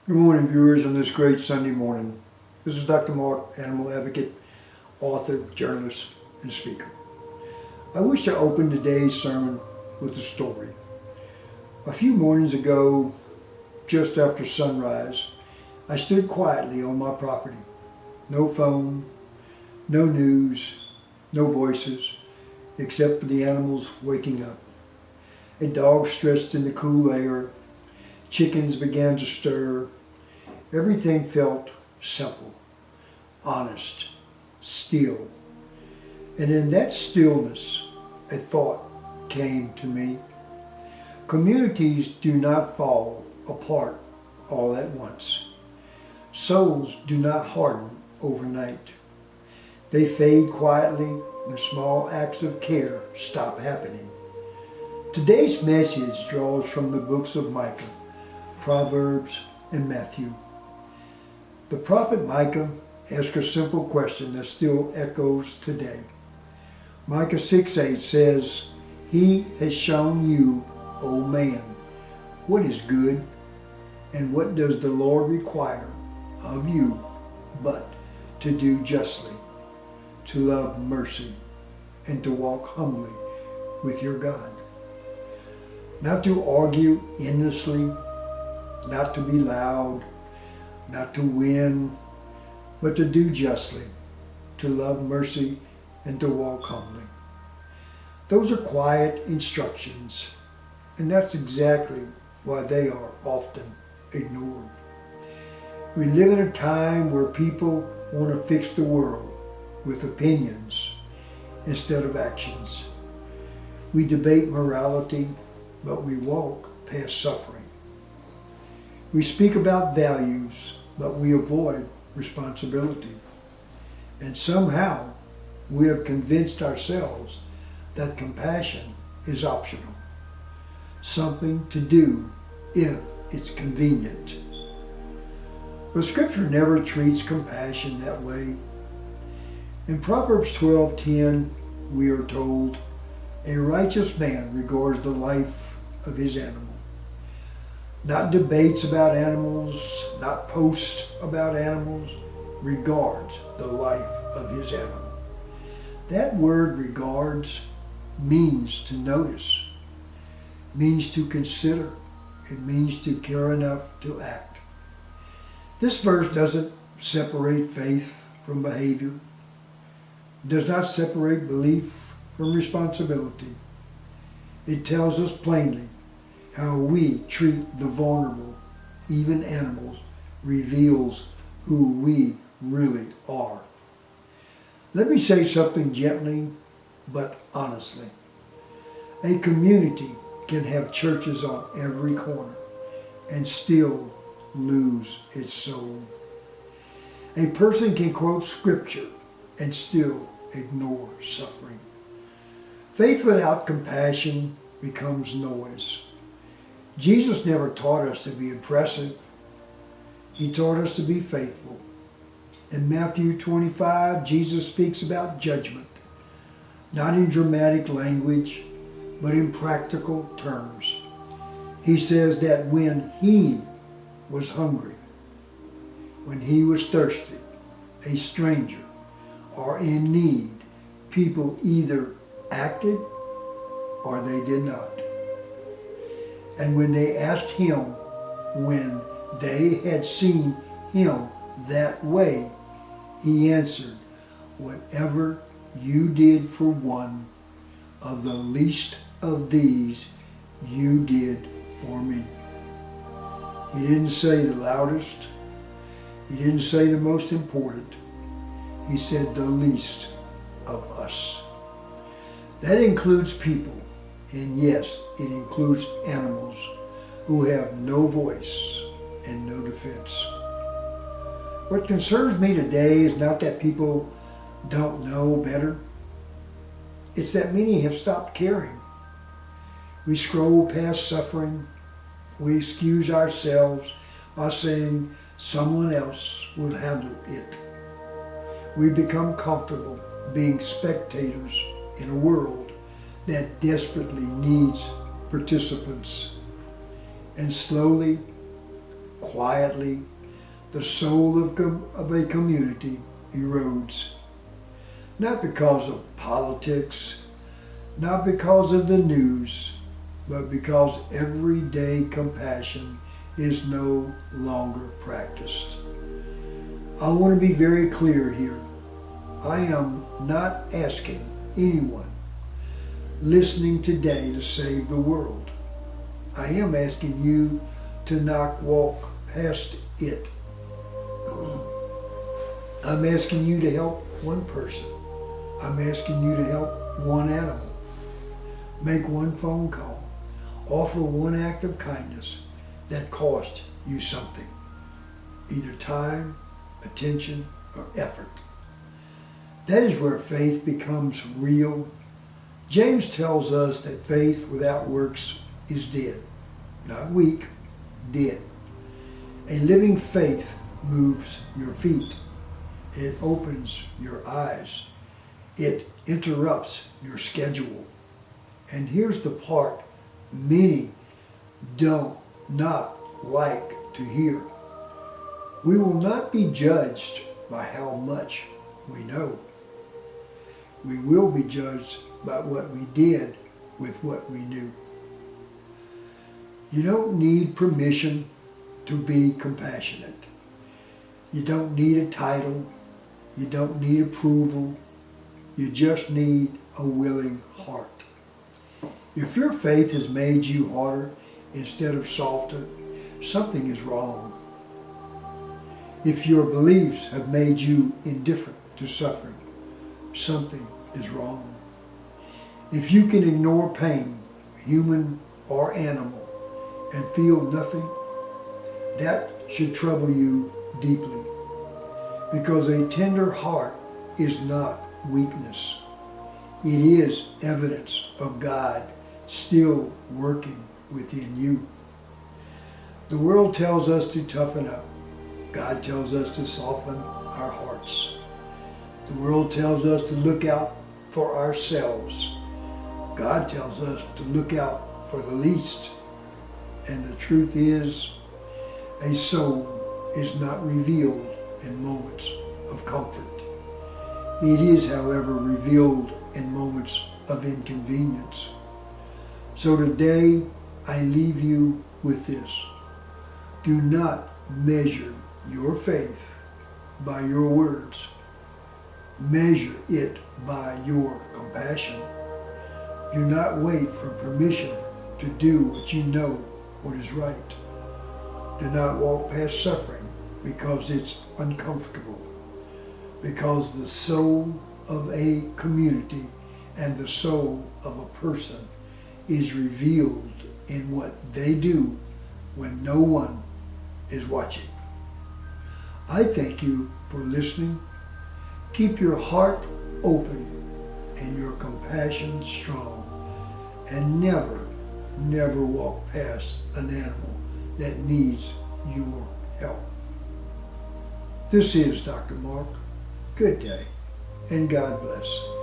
Good morning, viewers, on this great Sunday morning. This is Dr. Mark, animal advocate, author, journalist, and speaker. I wish to open today's sermon with a story. A few mornings ago, just after sunrise, I stood quietly on my property. No phone, no news, no voices, except for the animals waking up. A dog stretched in the cool air. Chickens began to stir. Everything felt simple, honest, still. And in that stillness, a thought came to me. Communities do not fall apart all at once. Souls do not harden overnight. They fade quietly when small acts of care stop happening. Today's message draws from the books of Micah, Proverbs, and Matthew. The prophet Micah asked a simple question that still echoes today. Micah 6:8 says, "He has shown you, O man, what is good, and what does the Lord require of you but to do justly, to love mercy, and to walk humbly with your God." Not to argue endlessly, not to be loud, not to win, but to do justly, to love mercy, and to walk humbly. Those are quiet instructions, and that's exactly why they are often ignored. We live in a time where people want to fix the world with opinions instead of actions. We debate morality, but we walk past suffering. We speak about values, but we avoid responsibility. And somehow we have convinced ourselves that compassion is optional, something to do if it's convenient. But Scripture never treats compassion that way. In Proverbs 12:10, we are told, "A righteous man regards the life of his animal." Not debates about animals, not posts about animals, regards the life of his animal. That word regards means to notice, means to consider, it means to care enough to act. This verse doesn't separate faith from behavior, does not separate belief from responsibility. It tells us plainly how we treat the vulnerable, even animals, reveals who we really are. Let me say something gently but honestly. A community can have churches on every corner and still lose its soul. A person can quote Scripture and still ignore suffering. Faith without compassion becomes noise. Jesus never taught us to be impressive. He taught us to be faithful. In Matthew 25, Jesus speaks about judgment, not in dramatic language, but in practical terms. He says that when he was hungry, when he was thirsty, a stranger, or in need, people either acted or they did not. And when they asked him, when they had seen him that way, he answered, "Whatever you did for one of the least of these, you did for me." He didn't say the loudest. He didn't say the most important. He said the least of us. That includes people. And yes, it includes animals who have no voice and no defense. What concerns me today is not that people don't know better. It's that many have stopped caring. We scroll past suffering. We excuse ourselves by saying someone else will handle it. We become comfortable being spectators in a world that desperately needs participants. And slowly quietly, the soul of a community erodes. Not because of politics, not because of the news, but because everyday compassion is no longer practiced. I want to be very clear here. I am not asking anyone listening today to save the world. I am asking you to not walk past it. I'm asking you to help one person. I'm asking you to help one animal. Make one phone call. Offer one act of kindness that cost you something. Either time, attention, or effort. That is where faith becomes real. James tells us that faith without works is dead. Not weak, dead. A living faith moves your feet. It opens your eyes. It interrupts your schedule. And here's the part many don't not like to hear. We will not be judged by how much we know. We will be judged by what we did with what we knew. You don't need permission to be compassionate. You don't need a title. You don't need approval. You just need a willing heart. If your faith has made you harder instead of softer, something is wrong. If your beliefs have made you indifferent to suffering, something is wrong. If you can ignore pain, human or animal, and feel nothing, that should trouble you deeply. Because a tender heart is not weakness. It is evidence of God still working within you. The world tells us to toughen up. God tells us to soften our hearts. The world tells us to look out for ourselves. God tells us to look out for the least. And the truth is, a soul is not revealed in moments of comfort. It is, however, revealed in moments of inconvenience. So today, I leave you with this. Do not measure your faith by your words. Measure it by your compassion. Do not wait for permission to do what you know what is right. Do not walk past suffering because it's uncomfortable. Because the soul of a community and the soul of a person is revealed in what they do when no one is watching. I thank you for listening. Keep your heart open and your compassion strong. And never, never walk past an animal that needs your help. This is Dr. Mark. Good day, and God bless.